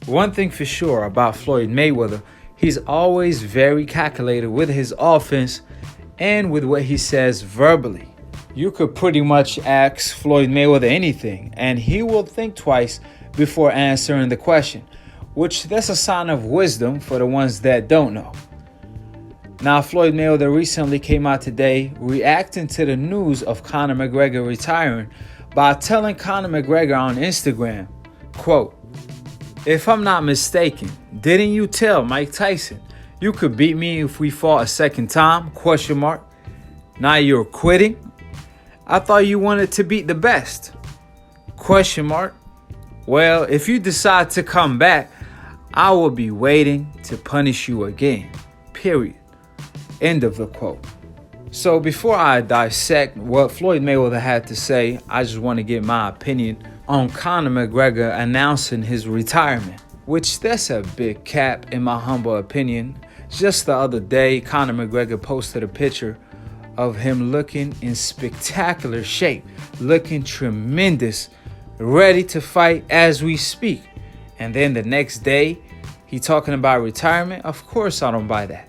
One thing for sure about Floyd Mayweather, he's always very calculated with his offense and with what he says verbally. You could pretty much ask Floyd Mayweather anything, and he will think twice before answering the question, which that's a sign of wisdom for the ones that don't know. Now, Floyd Mayweather recently came out today reacting to the news of Conor McGregor retiring by telling Conor McGregor on Instagram, quote, "If I'm not mistaken, didn't you tell Mike Tyson you could beat me if we fought a second time? Question mark. Now you're quitting? I thought you wanted to beat the best. Question mark. Well, if you decide to come back, I will be waiting to punish you again. Period." End of the quote. So before I dissect what Floyd Mayweather had to say, I just want to get my opinion on Conor McGregor announcing his retirement, which that's a big cap in my humble opinion. Just the other day, Conor McGregor posted a picture of him looking in spectacular shape, looking tremendous, ready to fight as we speak. And then the next day, he talking about retirement. Of course I don't buy that.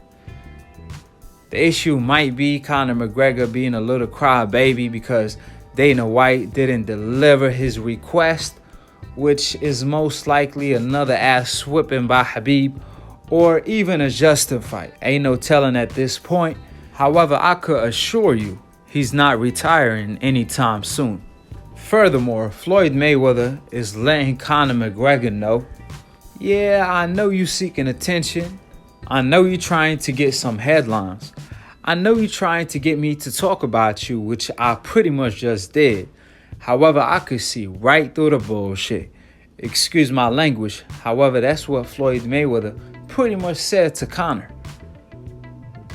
The issue might be Conor McGregor being a little crybaby because Dana White didn't deliver his request, which is most likely another ass whipping by Khabib or even a Justin fight. Ain't no telling at this point. However, I could assure you he's not retiring anytime soon. Furthermore, Floyd Mayweather is letting Conor McGregor know, yeah, I know you seeking attention. I know you're trying to get some headlines. I know you're trying to get me to talk about you, which I pretty much just did. However, I could see right through the bullshit. Excuse my language. However, that's what Floyd Mayweather pretty much said to Conor.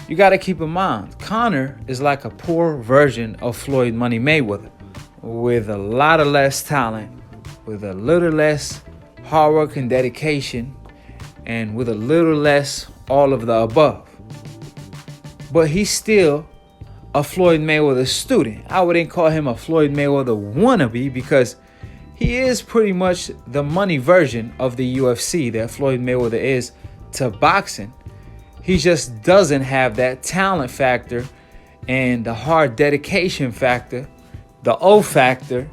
You got to keep in mind, Conor is like a poor version of Floyd Money Mayweather, with a lot of less talent, with a little less hard work and dedication, and with a little less all of the above. But he's still a Floyd Mayweather student. I wouldn't call him a Floyd Mayweather wannabe because he is pretty much the money version of the UFC that Floyd Mayweather is to boxing. He just doesn't have that talent factor and the hard dedication factor, the O factor,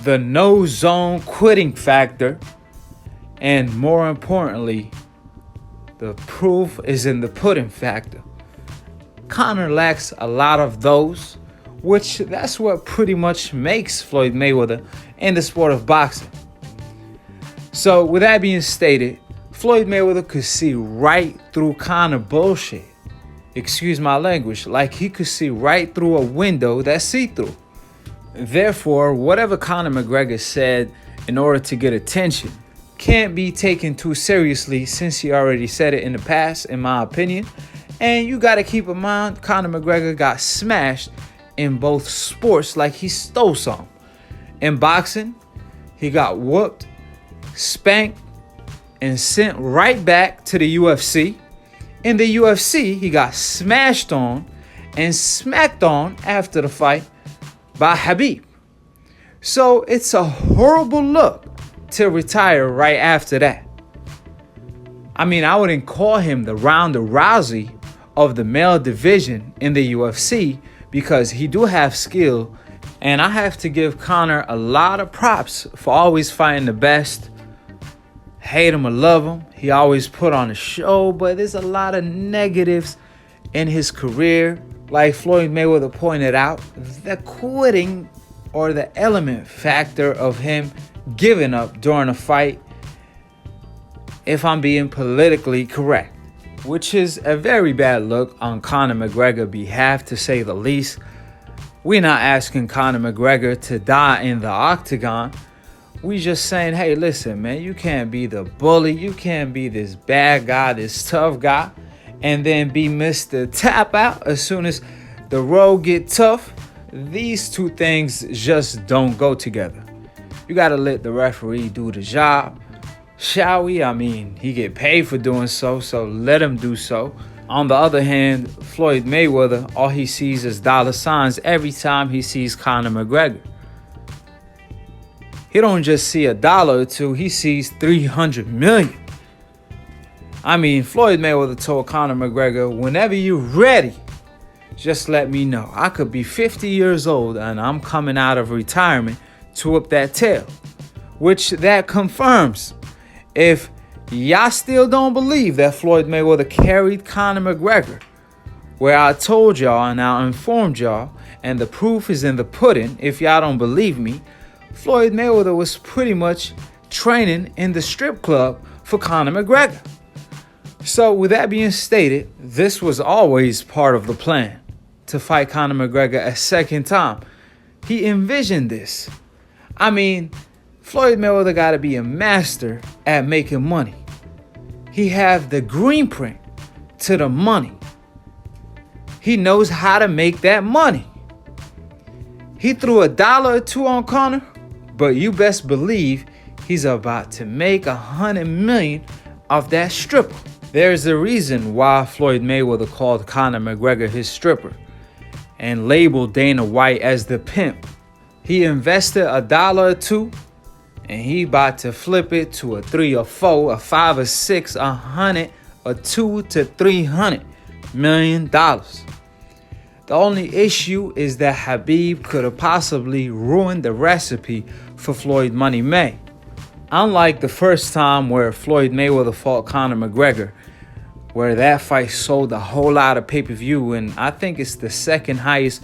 the no zone quitting factor, and more importantly, the proof is in the pudding factor. Conor lacks a lot of those, which that's what pretty much makes Floyd Mayweather in the sport of boxing. So with that being stated, Floyd Mayweather could see right through Conor bullshit. Excuse my language, like he could see right through a window that's see-through. Therefore, whatever Conor McGregor said in order to get attention can't be taken too seriously since he already said it in the past, in my opinion. And you got to keep in mind, Conor McGregor got smashed in both sports like he stole some. In boxing, he got whooped, spanked, and sent right back to the UFC. In the UFC, he got smashed on and smacked on after the fight by Khabib. So it's a horrible look to retire right after that. I mean, I wouldn't call him the Ronda Rousey of the male division in the UFC because he do have skill, and I have to give Conor a lot of props for always fighting the best. Hate him or love him, he always put on a show, but there's a lot of negatives in his career. Like Floyd Mayweather pointed out, the quitting or the element factor of him giving up during a fight, if I'm being politically correct, which is a very bad look on Conor McGregor's behalf, to say the least. We're not asking Conor McGregor to die in the octagon. We just saying, hey, listen, man, you can't be the bully. You can't be this bad guy, this tough guy, and then be Mr. Tap Out as soon as the road get tough. These two things just don't go together. You got to let the referee do the job. Shall we? I mean, he get paid for doing so, so let him do so. On the other hand, Floyd Mayweather, all he sees is dollar signs every time he sees Conor McGregor. He don't just see $1 or $2, he sees 300 million. I mean, Floyd Mayweather told Conor McGregor, whenever you're ready, just let me know. I could be 50 years old and I'm coming out of retirement to whip that tail. Which that confirms. If y'all still don't believe that Floyd Mayweather carried Conor McGregor, where I told y'all and I informed y'all, and the proof is in the pudding, if y'all don't believe me, Floyd Mayweather was pretty much training in the strip club for Conor McGregor. So with that being stated, this was always part of the plan, to fight Conor McGregor a second time. He envisioned this. I mean, Floyd Mayweather got to be a master at making money. He have the green print to the money. He knows how to make that money. He threw $1 or $2 on Conor, but you best believe he's about to make 100 million off that stripper. There's a reason why Floyd Mayweather called Conor McGregor his stripper and labeled Dana White as the pimp. He invested $1 or $2 and he about to flip it to a 3 or 4, a 5 or 6, 100 or 2 to 300 million dollars. The only issue is that Khabib could have possibly ruined the recipe for Floyd Money May. Unlike the first time where Floyd Mayweather fought Conor McGregor, where that fight sold a whole lot of pay-per-view, and I think it's the second highest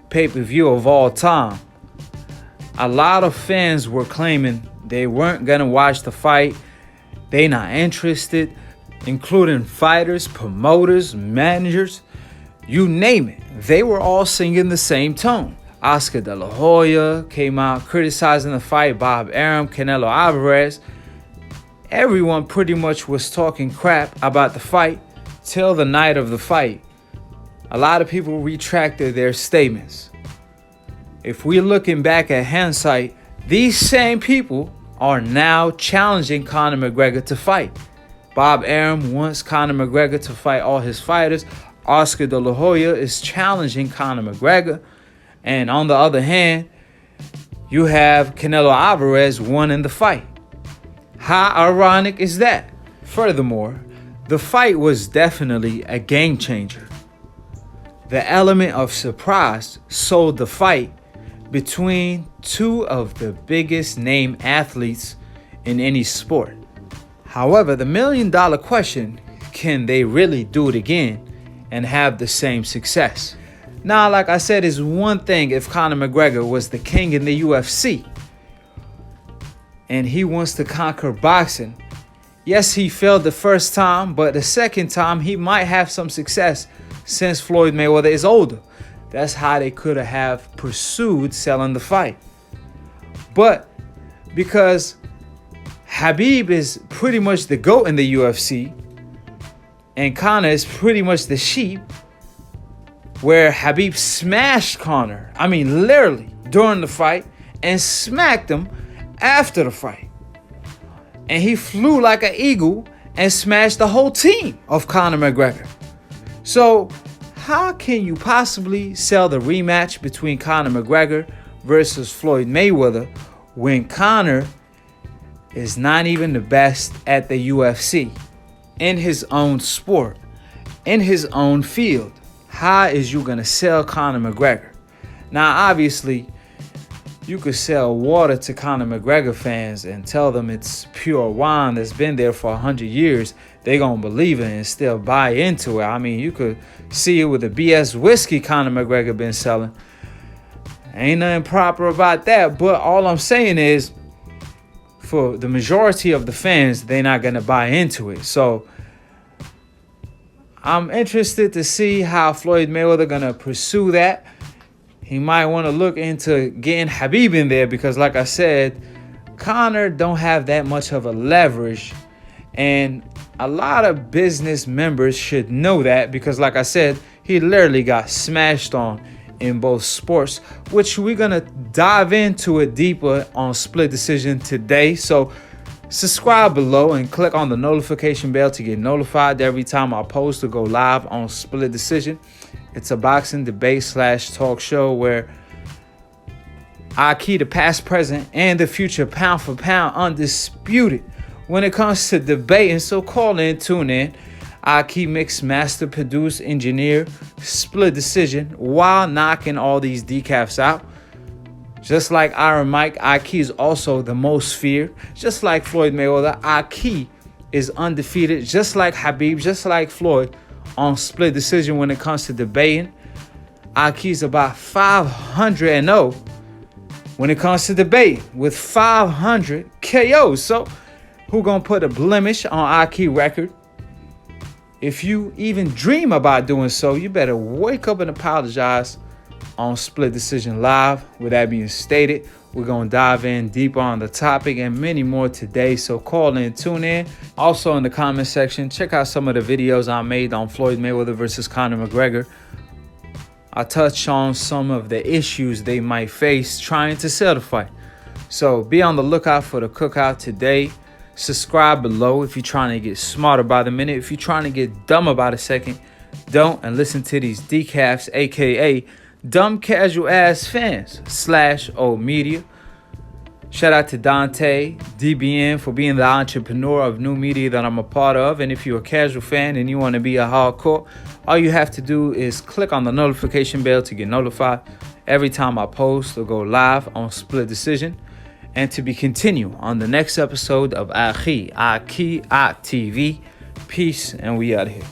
pay-per-view of all time. A lot of fans were claiming they weren't gonna watch the fight, they not interested, including fighters, promoters, managers, you name it. They were all singing the same tone. Oscar De La Hoya came out criticizing the fight, Bob Arum, Canelo Alvarez. Everyone pretty much was talking crap about the fight till the night of the fight. A lot of people retracted their statements. If we're looking back at hindsight, these same people are now challenging Conor McGregor to fight. Bob Arum wants Conor McGregor to fight all his fighters. Oscar De La Hoya is challenging Conor McGregor. And on the other hand, you have Canelo Alvarez winning the fight. How ironic is that? Furthermore, the fight was definitely a game changer. The element of surprise sold the fight between two of the biggest name athletes in any sport. However, the million-dollar question, can they really do it again and have the same success? Now, like I said, it's one thing if Conor McGregor was the king in the UFC and he wants to conquer boxing. Yes, he failed the first time, but the second time he might have some success since Floyd Mayweather is older. That's how they could have pursued selling the fight. But because Khabib is pretty much the GOAT in the UFC and Conor is pretty much the sheep, where Khabib smashed Conor, I mean literally during the fight, and smacked him after the fight. And he flew like an eagle and smashed the whole team of Conor McGregor. So how can you possibly sell the rematch between Conor McGregor versus Floyd Mayweather when Conor is not even the best at the UFC, in his own sport, in his own field? How is you gonna sell Conor McGregor? Now, obviously, you could sell water to Conor McGregor fans and tell them it's pure wine that's been there for 100 years. They gonna believe it and still buy into it. I mean, you could see it with the BS whiskey Conor McGregor been selling. Ain't nothing proper about that. But all I'm saying is, for the majority of the fans, they're not gonna buy into it. So I'm interested to see how Floyd Mayweather gonna pursue that. He might want to look into getting Khabib in there because, like I said, Conor don't have that much of a leverage. And a lot of business members should know that because, like I said, he literally got smashed on in both sports, which we're going to dive into it deeper on Split Decision today. So subscribe below and click on the notification bell to get notified every time I post or go live on Split Decision. It's a boxing debate / talk show where Akhi, the past, present, and the future, pound for pound, undisputed when it comes to debating. So call in, tune in. Akhi mixed, master, produce, engineer, split decision while knocking all these decafs out. Just like Iron Mike, Akhi is also the most feared. Just like Floyd Mayweather, Akhi is undefeated. Just like Khabib, just like Floyd on split decision when it comes to debating. Akhi is about 500-0 when it comes to debate with 500 KOs. So who gonna put a blemish on Akhi record? If you even dream about doing so, you better wake up and apologize on Split Decision Live. With that being stated, we're gonna dive in deeper on the topic and many more today. So call in, tune in. Also in the comment section, check out some of the videos I made on Floyd Mayweather versus Conor McGregor. I touch on some of the issues they might face trying to sell the fight. So be on the lookout for the cookout today. Subscribe below if you're trying to get smarter by the minute. If you're trying to get dumber by the second, don't, and listen to these decafs, aka dumb casual ass fans / old media. Shout out to Dante, DBN, for being the entrepreneur of new media that I'm a part of. And if you're a casual fan and you want to be a hardcore, all you have to do is click on the notification bell to get notified every time I post or go live on Split Decision. And to be continued on the next episode of Akhi TV. Peace, and we out of here.